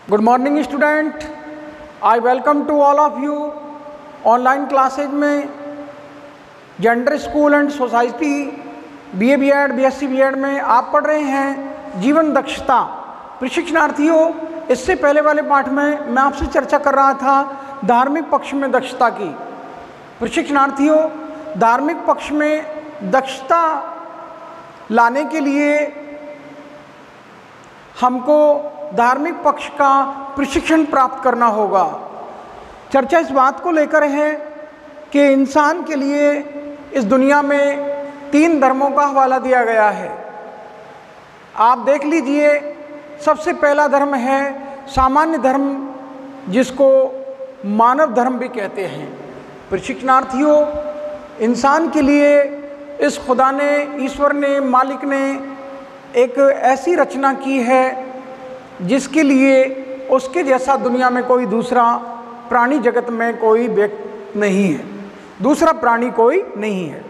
Good morning student, I welcome to all of you. Online classes में gender school and society BA B.Ed BSc B.Ed में आप पढ़ रहे हैं जीवन दक्षता। प्रशिक्षणार्थियों, इससे पहले वाले पाठ में मैं आपसे चर्चा कर रहा था धार्मिक पक्ष में दक्षता की। प्रशिक्षणार्थियों, धार्मिक पक्ष में दक्षता लाने के लिए हमको धार्मिक पक्ष का प्रशिक्षण प्राप्त करना होगा। चर्चा इस बात को लेकर है कि इंसान के लिए इस दुनिया में 3 धर्मों का हवाला दिया गया है। आप देख लीजिए, सबसे पहला धर्म है सामान्य धर्म, जिसको मानव धर्म भी कहते हैं। प्रशिक्षणार्थियों, इंसान के लिए इस खुदा ने, ईश्वर ने, मालिक ने एक ऐसी रचना की है जिसके लिए उसके जैसा दुनिया में कोई दूसरा प्राणी जगत में कोई व्यक्ति नहीं है, दूसरा प्राणी कोई नहीं है।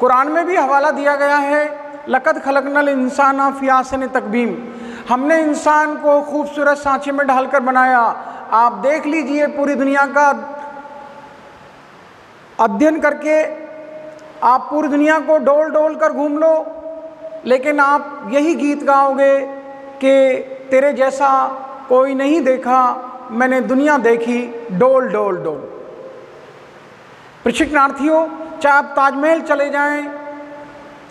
कुरान में भी हवाला दिया गया है, लक़द खलक़नल इंसाना फ़ी अहसनि तक़वीम। हमने इंसान को खूबसूरत सांचे में ढालकर बनाया। आप देख लीजिए, पूरी दुनिया का अध्ययन करके आप पूरी दुनिया को डोल डोल कर घूम लो, लेकिन आप यही गीत गाओगे कि तेरे जैसा कोई नहीं देखा, मैंने दुनिया देखी डोल डोल डोल। प्रशिक्षणार्थियों, चाहे आप ताजमहल चले जाएं,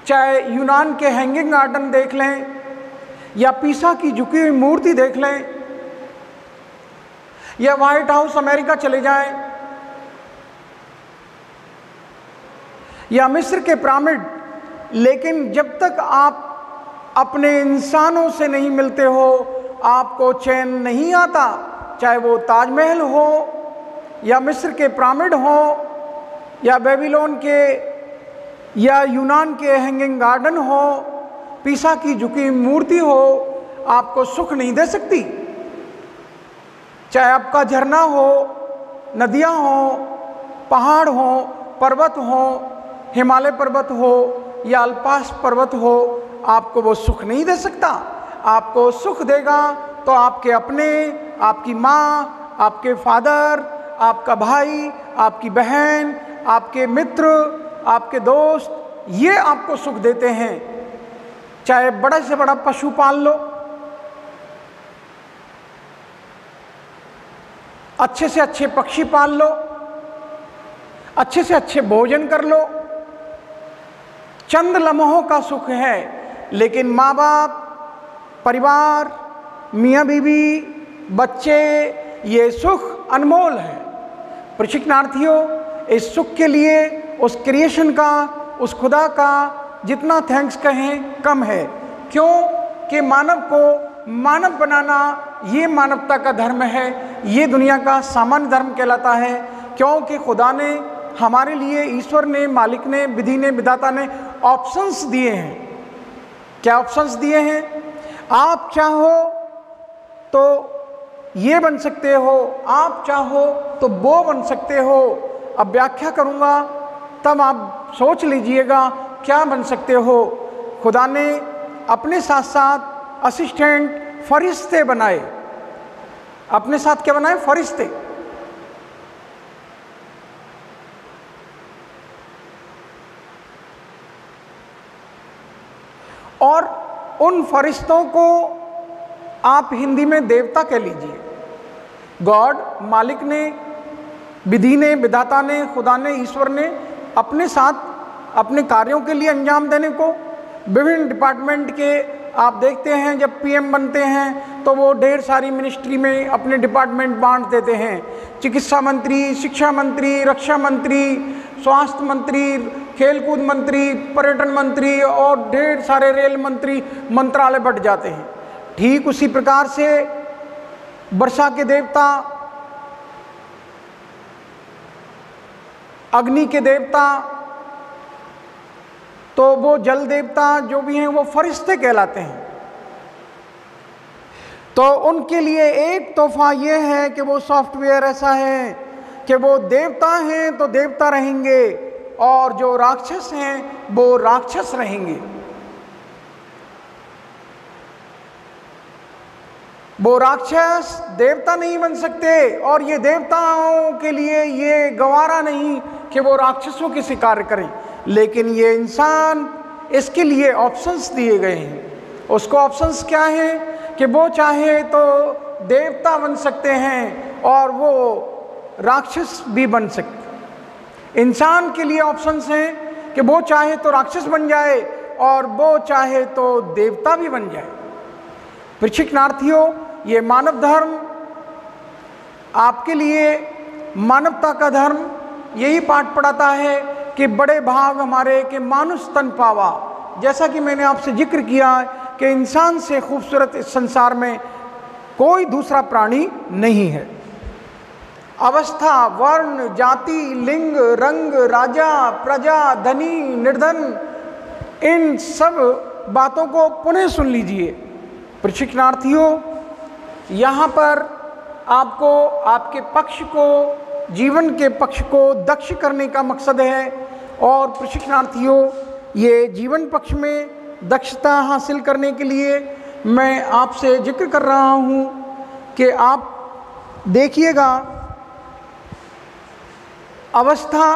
चाहे यूनान के हैंगिंग गार्डन देख लें, या पीसा की झुकी हुई मूर्ति देख लें, या व्हाइट हाउस अमेरिका चले जाएं, या मिस्र के पिरामिड, लेकिन जब तक आप अपने इंसानों से नहीं मिलते हो आपको चैन नहीं आता। चाहे वो ताजमहल हो, या मिस्र के पिरामिड हो, या बेबीलोन के या यूनान के हैंगिंग गार्डन हो, पीसा की झुकी मूर्ति हो, आपको सुख नहीं दे सकती। चाहे आपका झरना हो, नदियाँ हो, पहाड़ हो, पर्वत हो, हिमालय पर्वत हो या अल्पास पर्वत हो, आपको वो सुख नहीं दे सकता। आपको सुख देगा तो आपके अपने, आपकी माँ, आपके फादर, आपका भाई, आपकी बहन, आपके मित्र, आपके दोस्त, ये आपको सुख देते हैं। चाहे बड़े से बड़ा पशु पाल लो, अच्छे से अच्छे पक्षी पाल लो, अच्छे से अच्छे भोजन कर लो, चंद लम्हों का सुख है। लेकिन माँ बाप, परिवार, मियाँ बीवी, बच्चे, ये सुख अनमोल है। प्रशिक्षणार्थियों, इस सुख के लिए उस क्रिएशन का, उस खुदा का जितना थैंक्स कहें कम है। क्यों कि मानव को मानव बनाना ये मानवता का धर्म है, ये दुनिया का सामान्य धर्म कहलाता है। क्योंकि खुदा ने हमारे लिए, ईश्वर ने, मालिक ने, विधि ने, विधाता ने ऑप्शंस दिए हैं। क्या ऑप्शंस दिए हैं? आप चाहो तो ये बन सकते हो, आप चाहो तो वो बन सकते हो। अब व्याख्या करूँगा, तब आप सोच लीजिएगा क्या बन सकते हो। खुदा ने अपने साथ साथ असिस्टेंट फरिश्ते बनाए। अपने साथ क्या बनाए? फरिश्ते। और उन फरिश्तों को आप हिंदी में देवता कह लीजिए। गॉड, मालिक ने, विधि ने, विधाता ने, खुदा ने, ईश्वर ने अपने साथ अपने कार्यों के लिए अंजाम देने को विभिन्न डिपार्टमेंट के, आप देखते हैं जब PM बनते हैं तो वो ढेर सारी मिनिस्ट्री में अपने डिपार्टमेंट बांट देते हैं। चिकित्सा मंत्री, शिक्षा मंत्री, रक्षा मंत्री, स्वास्थ्य मंत्री, खेलकूद मंत्री, पर्यटन मंत्री और ढेर सारे रेल मंत्री, मंत्रालय बंट जाते हैं। ठीक उसी प्रकार से वर्षा के देवता, अग्नि के देवता, तो वो जल देवता जो भी हैं वो फरिश्ते कहलाते हैं। तो उनके लिए एक तोहफा ये है कि वो सॉफ्टवेयर ऐसा है कि वो देवता हैं तो देवता रहेंगे, और जो राक्षस हैं वो राक्षस रहेंगे। वो राक्षस देवता नहीं बन सकते, और ये देवताओं के लिए ये गवारा नहीं कि वो राक्षसों के शिकार करें, लेकिन ये इंसान, इसके लिए ऑप्शंस दिए गए हैं। उसको ऑप्शंस क्या है कि वो चाहे तो देवता बन सकते हैं और वो राक्षस भी बन सकते। इंसान के लिए ऑप्शंस हैं कि वो चाहे तो राक्षस बन जाए और वो चाहे तो देवता भी बन जाए। प्रशिक्षणार्थियों, ये मानव धर्म आपके लिए, मानवता का धर्म यही पाठ पढ़ाता है कि बड़े भाग हमारे के मानुष तन पावा। जैसा कि मैंने आपसे जिक्र किया कि इंसान से खूबसूरत इस संसार में कोई दूसरा प्राणी नहीं है। अवस्था, वर्ण, जाति, लिंग, रंग, राजा, प्रजा, धनी, निर्धन, इन सब बातों को पुनः सुन लीजिए। प्रशिक्षणार्थियों, यहाँ पर आपको आपके पक्ष को, जीवन के पक्ष को दक्ष करने का मकसद है। और प्रशिक्षणार्थियों, ये जीवन पक्ष में दक्षता हासिल करने के लिए मैं आपसे जिक्र कर रहा हूँ कि आप देखिएगा, अवस्था,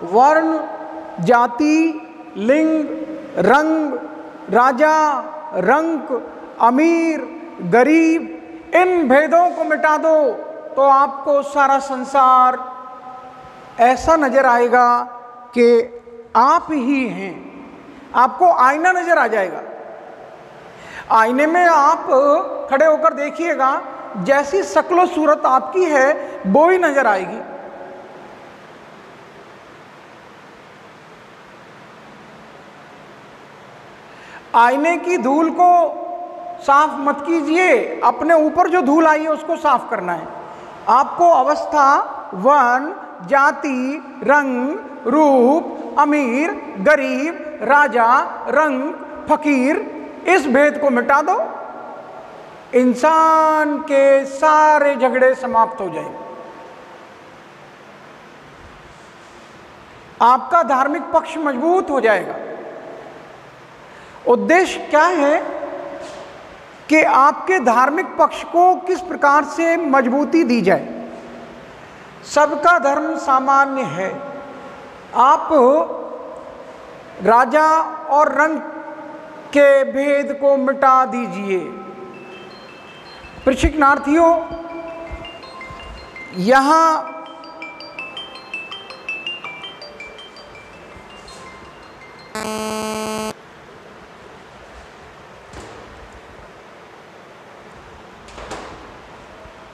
वर्ण, जाति, लिंग, रंग, राजा, रंक, अमीर, गरीब, इन भेदों को मिटा दो तो आपको सारा संसार ऐसा नजर आएगा कि आप ही हैं। आपको आईना नजर आ जाएगा। आईने में आप खड़े होकर देखिएगा, जैसी शक्ल सूरत आपकी है वो ही नजर आएगी। आईने की धूल को साफ मत कीजिए, अपने ऊपर जो धूल आई है उसको साफ करना है। आपको अवस्था, वर्ण, जाति, रंग, रूप, अमीर, गरीब, राजा, रंग, फकीर, इस भेद को मिटा दो, इंसान के सारे झगड़े समाप्त हो जाएंगे। आपका धार्मिक पक्ष मजबूत हो जाएगा। उद्देश्य क्या है कि आपके धार्मिक पक्ष को किस प्रकार से मजबूती दी जाए। सबका धर्म सामान्य है। आप राजा और रंग के भेद को मिटा दीजिए। प्रशिक्षणार्थियों, यहाँ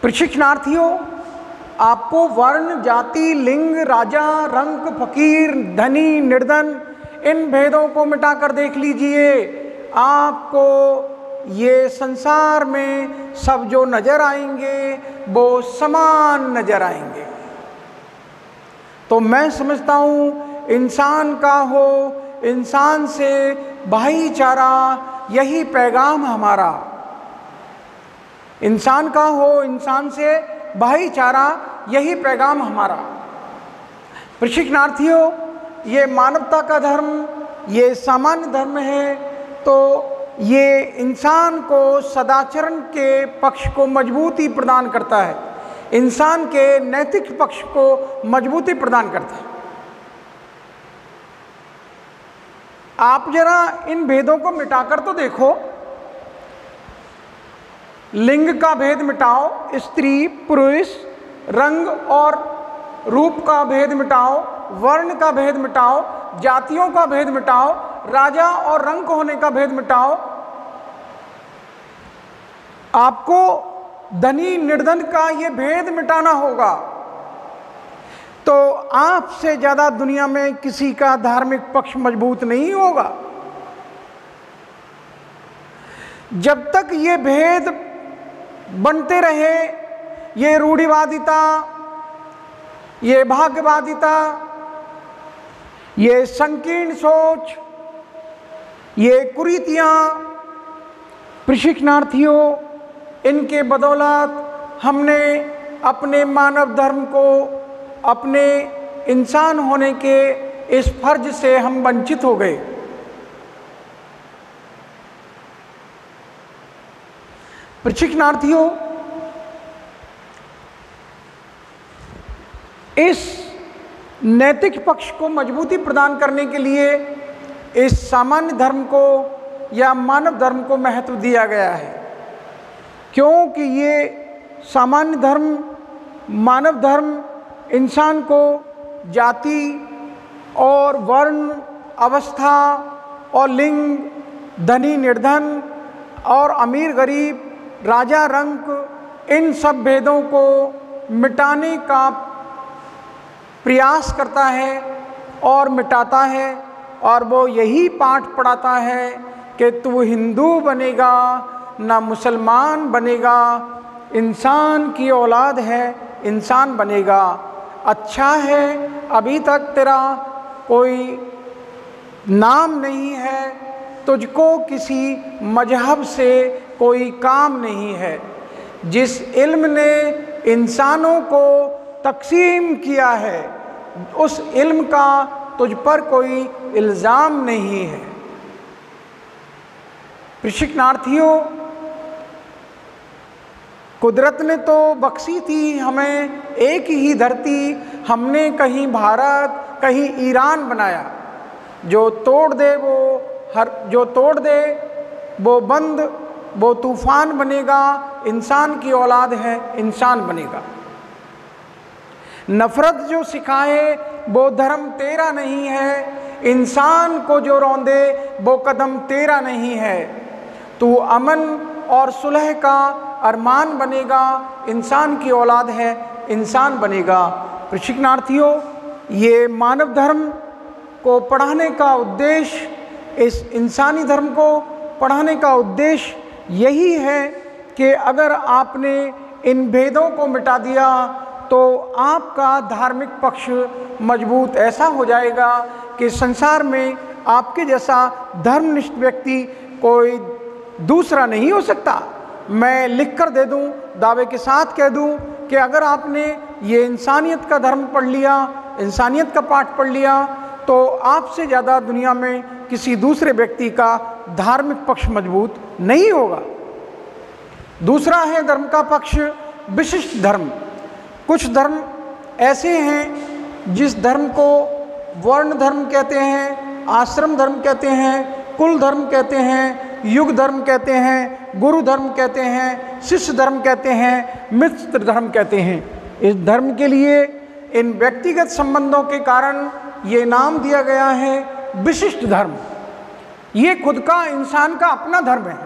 प्रशिक्षणार्थियों, आपको वर्ण, जाति, लिंग, राजा, रंग, फकीर, धनी, निर्धन, इन भेदों को मिटाकर देख लीजिए। आपको ये संसार में सब जो नजर आएंगे वो समान नजर आएंगे। तो मैं समझता हूँ इंसान का हो, इंसान से भाईचारा, यही पैगाम हमारा। इंसान का हो, इंसान से भाईचारा, यही पैगाम हमारा। प्रशिक्षणार्थियों, ये मानवता का धर्म, ये सामान्य धर्म है, तो ये इंसान को सदाचरण के पक्ष को मजबूती प्रदान करता है, इंसान के नैतिक पक्ष को मजबूती प्रदान करता है। आप जरा इन भेदों को मिटाकर तो देखो। लिंग का भेद मिटाओ, स्त्री पुरुष, रंग और रूप का भेद मिटाओ, वर्ण का भेद मिटाओ, जातियों का भेद मिटाओ, राजा और रंग होने का भेद मिटाओ। आपको धनी निर्धन का ये भेद मिटाना होगा, तो आपसे ज्यादा दुनिया में किसी का धार्मिक पक्ष मजबूत नहीं होगा। जब तक ये भेद बनते रहे, ये रूढ़िवादिता, ये भाग्यवादिता, ये संकीर्ण सोच, ये कुरीतियां, प्रशिक्षणार्थियों, इनके बदौलत हमने अपने मानव धर्म को, अपने इंसान होने के इस फर्ज से हम वंचित हो गए। प्रशिक्षणार्थियों, इस नैतिक पक्ष को मजबूती प्रदान करने के लिए इस सामान्य धर्म को या मानव धर्म को महत्व दिया गया है, क्योंकि ये सामान्य धर्म, मानव धर्म इंसान को जाति और वर्ण, अवस्था और लिंग, धनी निर्धन और अमीर गरीब, राजा रंक, इन सब भेदों को मिटाने का प्रयास करता है और मिटाता है। और वो यही पाठ पढ़ाता है कि तू हिंदू बनेगा ना मुसलमान बनेगा, इंसान की औलाद है, इंसान बनेगा। अच्छा है अभी तक तेरा कोई नाम नहीं है, तुझको किसी मजहब से कोई काम नहीं है। जिस इल्म ने इंसानों को तकसीम किया है, उस इल्म का तुझ पर कोई इल्ज़ाम नहीं है। प्रशिक्षणार्थियों, कुदरत ने तो बख्शी थी हमें एक ही धरती, हमने कहीं भारत कहीं ईरान बनाया। जो तोड़ दे वो बंद, वो तूफान बनेगा, इंसान की औलाद है, इंसान बनेगा। नफरत जो सिखाए वो धर्म तेरा नहीं है, इंसान को जो रौंदे वो कदम तेरा नहीं है। तू अमन और सुलह का अरमान बनेगा, इंसान की औलाद है, इंसान बनेगा। प्रशिक्षणार्थियों, ये मानव धर्म को पढ़ाने का उद्देश्य, इस इंसानी धर्म को पढ़ाने का उद्देश्य यही है कि अगर आपने इन भेदों को मिटा दिया तो आपका धार्मिक पक्ष मजबूत ऐसा हो जाएगा कि संसार में आपके जैसा धर्मनिष्ठ व्यक्ति कोई दूसरा नहीं हो सकता। मैं लिख कर दे दूं, दावे के साथ कह दूं कि अगर आपने ये इंसानियत का धर्म पढ़ लिया, इंसानियत का पाठ पढ़ लिया, तो आपसे ज़्यादा दुनिया में किसी दूसरे व्यक्ति का धार्मिक पक्ष मजबूत नहीं होगा। दूसरा है धर्म का पक्ष विशिष्ट धर्म। कुछ धर्म ऐसे हैं जिस धर्म को वर्ण धर्म कहते हैं, आश्रम धर्म कहते हैं, कुल धर्म कहते हैं, युग धर्म कहते हैं, गुरु धर्म कहते हैं, शिष्य धर्म कहते हैं, मित्र धर्म कहते हैं। इस धर्म के लिए इन व्यक्तिगत संबंधों के कारण ये नाम दिया गया है विशिष्ट धर्म। ये खुद का, इंसान का अपना धर्म है।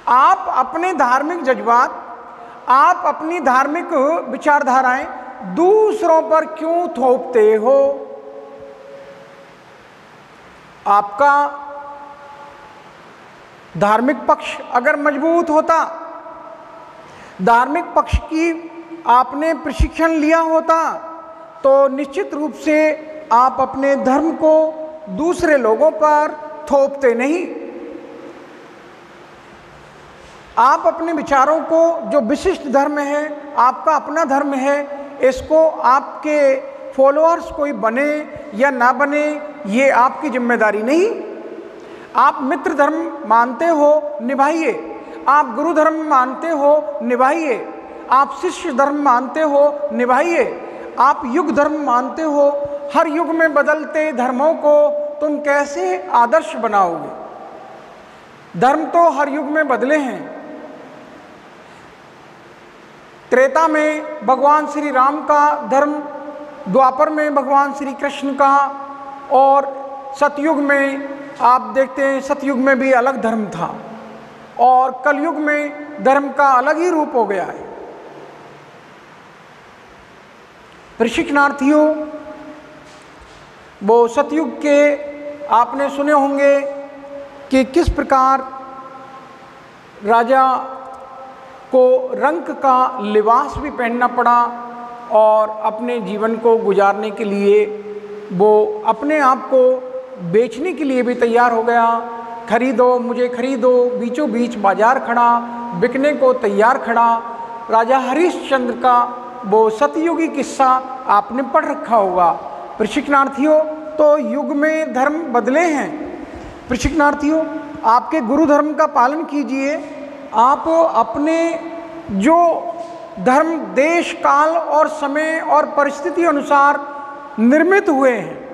आप अपने धार्मिक जज्बात, आप अपनी धार्मिक विचारधाराएं दूसरों पर क्यों थोपते हो? आपका धार्मिक पक्ष अगर मजबूत होता, धार्मिक पक्ष की आपने प्रशिक्षण लिया होता, तो निश्चित रूप से आप अपने धर्म को दूसरे लोगों पर थोपते नहीं। आप अपने विचारों को, जो विशिष्ट धर्म है, आपका अपना धर्म है, इसको आपके फॉलोअर्स कोई बने या ना बने, ये आपकी जिम्मेदारी नहीं। आप मित्र धर्म मानते हो, निभाइए। आप गुरु धर्म मानते हो, निभाइए। आप शिष्य धर्म मानते हो, निभाइए। आप युग धर्म मानते हो, हर युग में बदलते धर्मों को तुम कैसे आदर्श बनाओगे? धर्म तो हर युग में बदले हैं। त्रेता में भगवान श्री राम का धर्म, द्वापर में भगवान श्री कृष्ण का, और सतयुग में आप देखते हैं सतयुग में भी अलग धर्म था, और कलयुग में धर्म का अलग ही रूप हो गया है। प्रशिक्षणार्थियों, वो सतयुग के आपने सुने होंगे कि किस प्रकार राजा को रंक का लिबास भी पहनना पड़ा और अपने जीवन को गुजारने के लिए वो अपने आप को बेचने के लिए भी तैयार हो गया। खरीदो, मुझे खरीदो, बीचों बीच बाजार खड़ा, बिकने को तैयार खड़ा। राजा हरिश्चंद्र का वो सतयुगी किस्सा आपने पढ़ रखा होगा। प्रशिक्षणार्थियों, तो युग में धर्म बदले हैं। प्रशिक्षणार्थियों, आपके गुरु धर्म का पालन कीजिए, आप अपने जो धर्म देश काल और समय और परिस्थिति अनुसार निर्मित हुए हैं,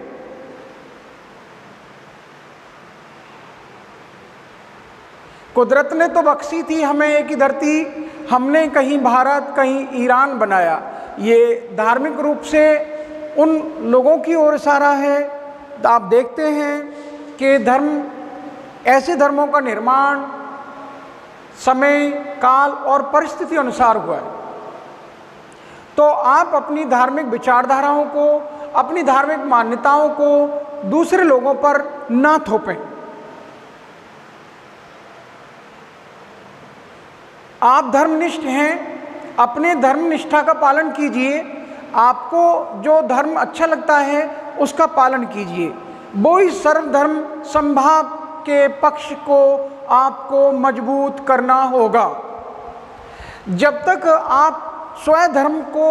कुदरत ने तो बख्शी थी हमें एक ही धरती, हमने कहीं भारत कहीं ईरान बनाया। ये धार्मिक रूप से उन लोगों की ओर इशारा है। आप देखते हैं कि धर्म, ऐसे धर्मों का निर्माण समय काल और परिस्थिति अनुसार हुआ है। तो आप अपनी धार्मिक विचारधाराओं को, अपनी धार्मिक मान्यताओं को दूसरे लोगों पर ना थोपें। आप धर्मनिष्ठ हैं, अपने धर्मनिष्ठा का पालन कीजिए। आपको जो धर्म अच्छा लगता है उसका पालन कीजिए। वो ही सर्वधर्म समभाव के पक्ष को आपको मजबूत करना होगा। जब तक आप स्वधर्म को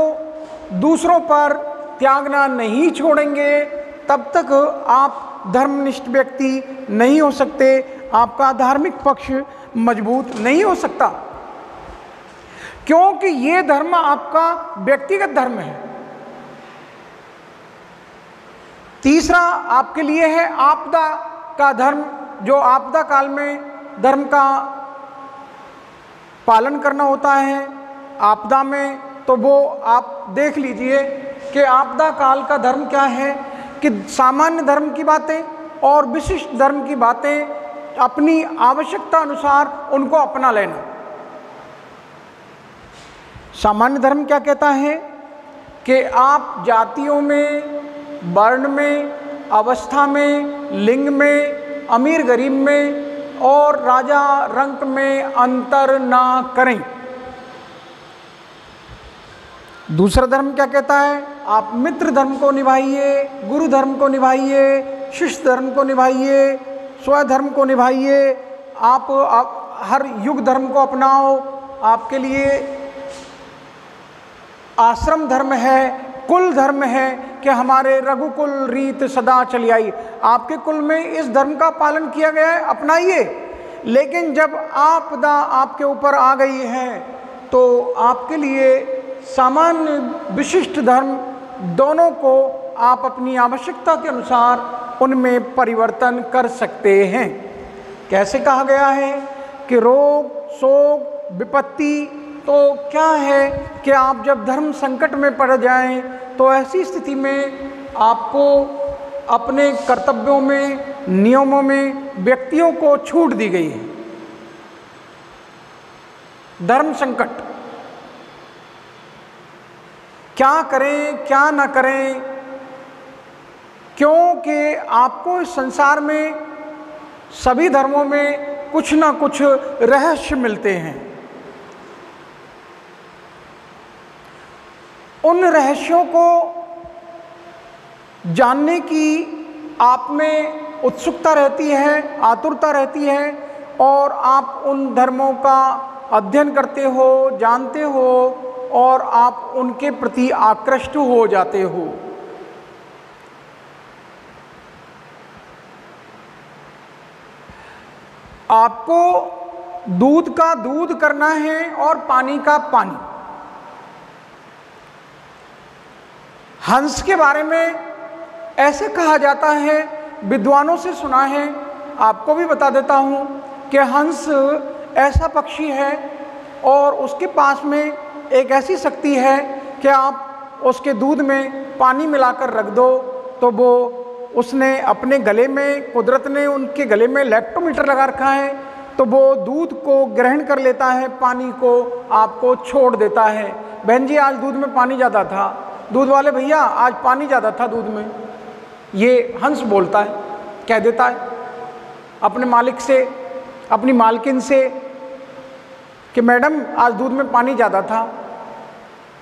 दूसरों पर त्यागना नहीं छोड़ेंगे, तब तक आप धर्मनिष्ठ व्यक्ति नहीं हो सकते, आपका धार्मिक पक्ष मजबूत नहीं हो सकता, क्योंकि ये धर्म आपका व्यक्तिगत धर्म है। तीसरा आपके लिए है आपदा का धर्म, जो आपदा काल में धर्म का पालन करना होता है। आपदा में तो वो आप देख लीजिए कि आपदा काल का धर्म क्या है, कि सामान्य धर्म की बातें और विशिष्ट धर्म की बातें अपनी आवश्यकता अनुसार उनको अपना लेना। सामान्य धर्म क्या कहता है कि आप जातियों में, वर्ण में, अवस्था में, लिंग में, अमीर गरीब में और राजा रंक में अंतर ना करें। दूसरा धर्म क्या कहता है, आप मित्र धर्म को निभाइए, गुरु धर्म को निभाइए, शिष्य धर्म को निभाइए, स्वधर्म को निभाइए। आप हर युग धर्म को अपनाओ। आपके लिए आश्रम धर्म है, कुल धर्म है कि हमारे रघुकुल रीत सदा चली आई। आपके कुल में इस धर्म का पालन किया गया है, अपनाइए। लेकिन जब आपदा आपके ऊपर आ गई है तो आपके लिए सामान्य विशिष्ट धर्म दोनों को आप अपनी आवश्यकता के अनुसार उनमें परिवर्तन कर सकते हैं। कैसे कहा गया है कि रोग, शोक, विपत्ति, तो क्या है कि आप जब धर्म संकट में पड़ जाएं तो ऐसी स्थिति में आपको अपने कर्तव्यों में, नियमों में व्यक्तियों को छूट दी गई है। धर्म संकट, क्या करें क्या ना करें, क्योंकि आपको इस संसार में सभी धर्मों में कुछ ना कुछ रहस्य मिलते हैं। उन रहस्यों को जानने की आप में उत्सुकता रहती है, आतुरता रहती है, और आप उन धर्मों का अध्ययन करते हो, जानते हो और आप उनके प्रति आकृष्ट हो जाते हो। आपको दूध का दूध करना है और पानी का पानी। हंस के बारे में ऐसे कहा जाता है, विद्वानों से सुना है, आपको भी बता देता हूँ कि हंस ऐसा पक्षी है और उसके पास में एक ऐसी शक्ति है कि आप उसके दूध में पानी मिलाकर रख दो तो वो, उसने अपने गले में, कुदरत ने उनके गले में लैक्टोमीटर लगा रखा है, तो वो दूध को ग्रहण कर लेता है, पानी को आपको छोड़ देता है। बहन जी आज दूध में पानी ज़्यादा था, दूध वाले भैया आज पानी ज़्यादा था दूध में। ये हंस बोलता है, कह देता है अपने मालिक से, अपनी मालकिन से कि मैडम आज दूध में पानी ज़्यादा था,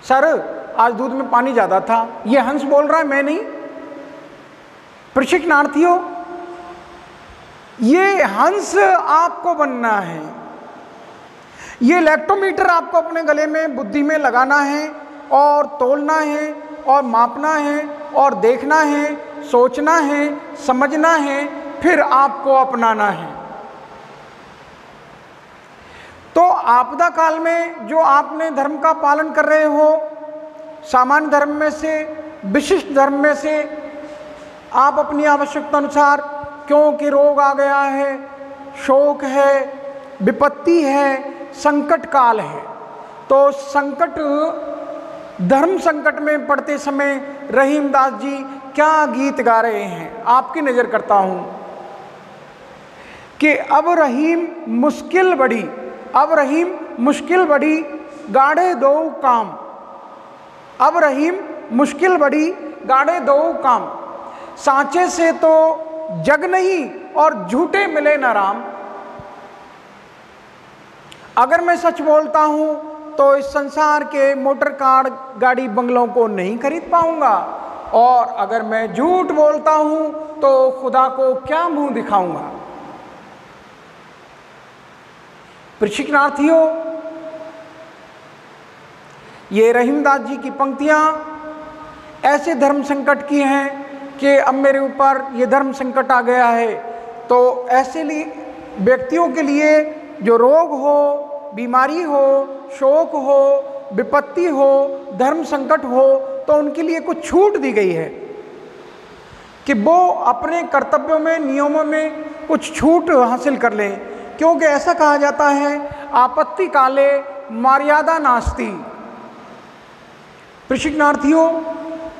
सर आज दूध में पानी ज़्यादा था। ये हंस बोल रहा है, मैं नहीं। प्रशिक्षणार्थियों, ये हंस आपको बनना है। ये लैक्टोमीटर आपको अपने गले में, बुद्धि में लगाना है और तोलना है और मापना है और देखना है, सोचना है, समझना है, फिर आपको अपनाना है। तो आपदा काल में जो आपने धर्म का पालन कर रहे हो, सामान्य धर्म में से, विशिष्ट धर्म में से, आप अपनी आवश्यकता अनुसार, क्योंकि रोग आ गया है, शोक है, विपत्ति है, संकट काल है, तो संकट, धर्म संकट में पड़ते समय रहीमदास जी क्या गीत गा रहे हैं, आपकी नज़र करता हूँ कि अब रहीम मुश्किल बड़ी, अब रहीम मुश्किल बड़ी, गाढ़े दो काम, अब रहीम मुश्किल बड़ी, गाढ़े दो काम, सांचे से तो जग नहीं और झूठे मिले न राम। अगर मैं सच बोलता हूं तो इस संसार के मोटर कार, गाड़ी, बंगलों को नहीं खरीद पाऊंगा, और अगर मैं झूठ बोलता हूं तो खुदा को क्या मुंह दिखाऊंगा। प्रशिक्षणार्थियों, ये रहीमदास जी की पंक्तियां ऐसे धर्म संकट की हैं कि अब मेरे ऊपर ये धर्म संकट आ गया है, तो ऐसे व्यक्तियों के लिए जो रोग हो, बीमारी हो, शोक हो, विपत्ति हो, धर्म संकट हो, तो उनके लिए कुछ छूट दी गई है कि वो अपने कर्तव्यों में, नियमों में कुछ छूट हासिल कर लें, क्योंकि ऐसा कहा जाता है आपत्ति काले मर्यादा नास्ति। प्रशिक्षणार्थियों,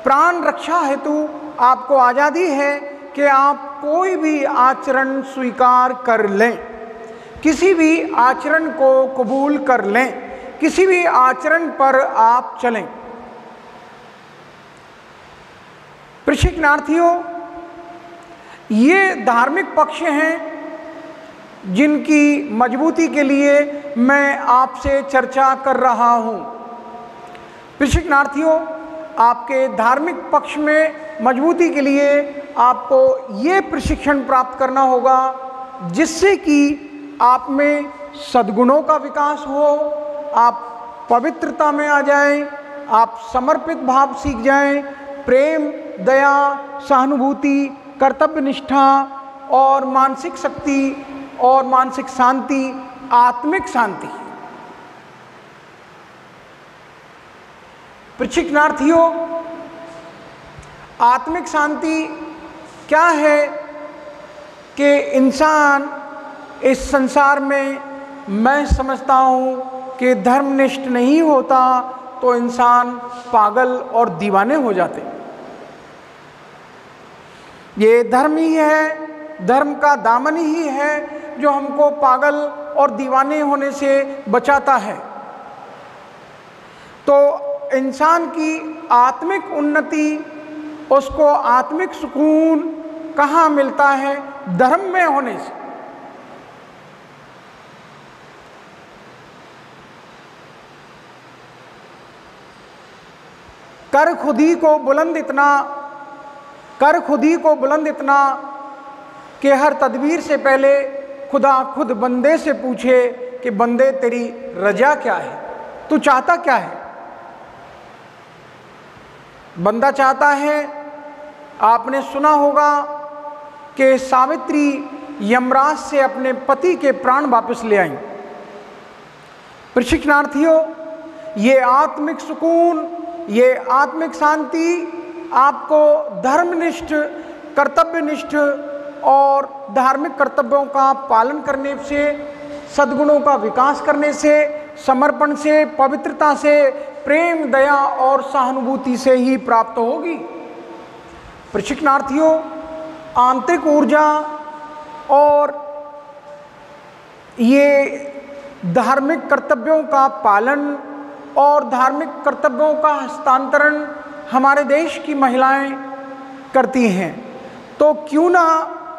प्राण रक्षा हेतु आपको आज़ादी है कि आप कोई भी आचरण स्वीकार कर लें, किसी भी आचरण को कबूल कर लें, किसी भी आचरण पर आप चलें। प्रशिक्षणार्थियों, ये धार्मिक पक्ष हैं जिनकी मजबूती के लिए मैं आपसे चर्चा कर रहा हूँ। प्रशिक्षणार्थियों, आपके धार्मिक पक्ष में मजबूती के लिए आपको ये प्रशिक्षण प्राप्त करना होगा जिससे कि आप में सद्गुणों का विकास हो, आप पवित्रता में आ जाएं, आप समर्पित भाव सीख जाएं, प्रेम, दया, सहानुभूति, कर्तव्य निष्ठा और मानसिक शक्ति और मानसिक शांति, आत्मिक शांति। प्रशिक्षणार्थियों, आत्मिक शांति क्या है कि इंसान इस संसार में, मैं समझता हूँ कि धर्मनिष्ठ नहीं होता तो इंसान पागल और दीवाने हो जाते। ये धर्म ही है, धर्म का दामन ही है जो हमको पागल और दीवाने होने से बचाता है। तो इंसान की आत्मिक उन्नति, उसको आत्मिक सुकून कहाँ मिलता है? धर्म में होने से। कर खुदी को बुलंद इतना, कर खुदी को बुलंद इतना कि हर तदबीर से पहले खुदा खुद बंदे से पूछे कि बंदे तेरी रजा क्या है, तू चाहता क्या है? बंदा चाहता है, आपने सुना होगा कि सावित्री यमराज से अपने पति के प्राण वापस ले आई। प्रशिक्षणार्थियों, ये आत्मिक सुकून, ये आत्मिक शांति आपको धर्मनिष्ठ, कर्तव्यनिष्ठ और धार्मिक कर्तव्यों का पालन करने से, सद्गुणों का विकास करने से, समर्पण से, पवित्रता से, प्रेम, दया और सहानुभूति से ही प्राप्त होगी। प्रशिक्षणार्थियों, आंतरिक ऊर्जा और ये धार्मिक कर्तव्यों का पालन और धार्मिक कर्तव्यों का हस्तांतरण हमारे देश की महिलाएं करती हैं। तो क्यों ना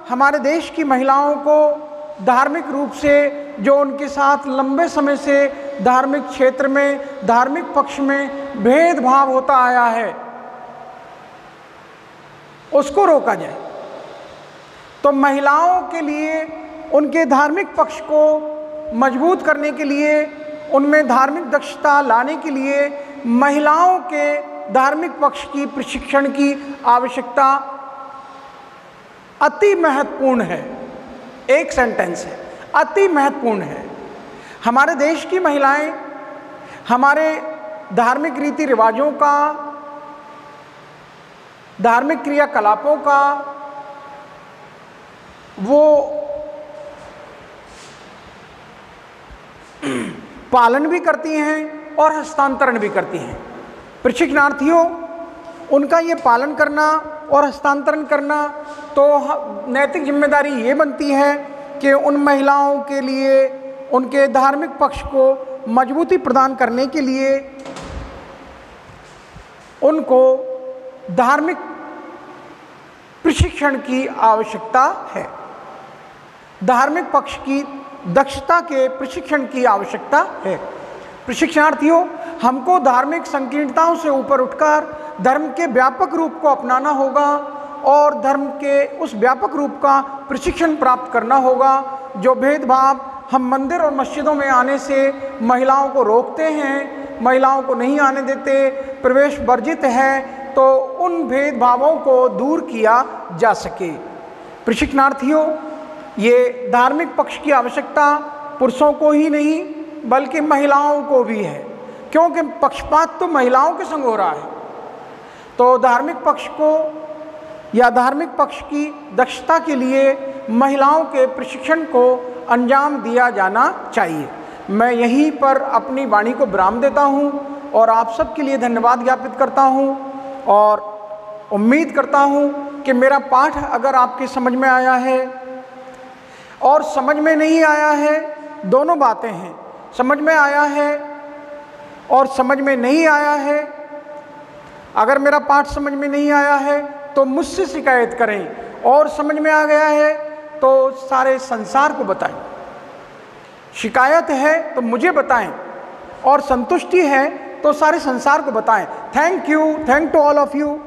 हमारे देश की महिलाओं को धार्मिक रूप से, जो उनके साथ लंबे समय से धार्मिक क्षेत्र में, धार्मिक पक्ष में भेदभाव होता आया है, उसको रोका जाए। तो महिलाओं के लिए, उनके धार्मिक पक्ष को मजबूत करने के लिए, उनमें धार्मिक दक्षता लाने के लिए महिलाओं के धार्मिक पक्ष की प्रशिक्षण की आवश्यकता अति महत्वपूर्ण है। एक सेंटेंस है, अति महत्वपूर्ण है। हमारे देश की महिलाएं हमारे धार्मिक रीति रिवाजों का, धार्मिक क्रियाकलापों का वो पालन भी करती हैं और हस्तांतरण भी करती हैं। प्रशिक्षणार्थियों, उनका ये पालन करना और हस्तांतरण करना तो नैतिक जिम्मेदारी ये बनती है कि उन महिलाओं के लिए उनके धार्मिक पक्ष को मजबूती प्रदान करने के लिए उनको धार्मिक प्रशिक्षण की आवश्यकता है, धार्मिक पक्ष की दक्षता के प्रशिक्षण की आवश्यकता है। प्रशिक्षणार्थियों, हमको धार्मिक संकीर्णताओं से ऊपर उठकर धर्म के व्यापक रूप को अपनाना होगा और धर्म के उस व्यापक रूप का प्रशिक्षण प्राप्त करना होगा। जो भेदभाव हम मंदिर और मस्जिदों में आने से महिलाओं को रोकते हैं, महिलाओं को नहीं आने देते, प्रवेश वर्जित है, तो उन भेदभावों को दूर किया जा सके। प्रशिक्षणार्थियों, ये धार्मिक पक्ष की आवश्यकता पुरुषों को ही नहीं बल्कि महिलाओं को भी है, क्योंकि पक्षपात तो महिलाओं के संग हो रहा है। तो धार्मिक पक्ष को या धार्मिक पक्ष की दक्षता के लिए महिलाओं के प्रशिक्षण को अंजाम दिया जाना चाहिए। मैं यहीं पर अपनी वाणी को विराम देता हूं और आप सबके लिए धन्यवाद ज्ञापित करता हूं और उम्मीद करता हूं कि मेरा पाठ अगर आपके समझ में आया है और समझ में नहीं आया है, दोनों बातें हैं, समझ में आया है और समझ में नहीं आया है। अगर मेरा पाठ समझ में नहीं आया है तो मुझसे शिकायत करें और समझ में आ गया है तो सारे संसार को बताएं। शिकायत है तो मुझे बताएं और संतुष्टि है तो सारे संसार को बताएं। Thank you, thank to all of you.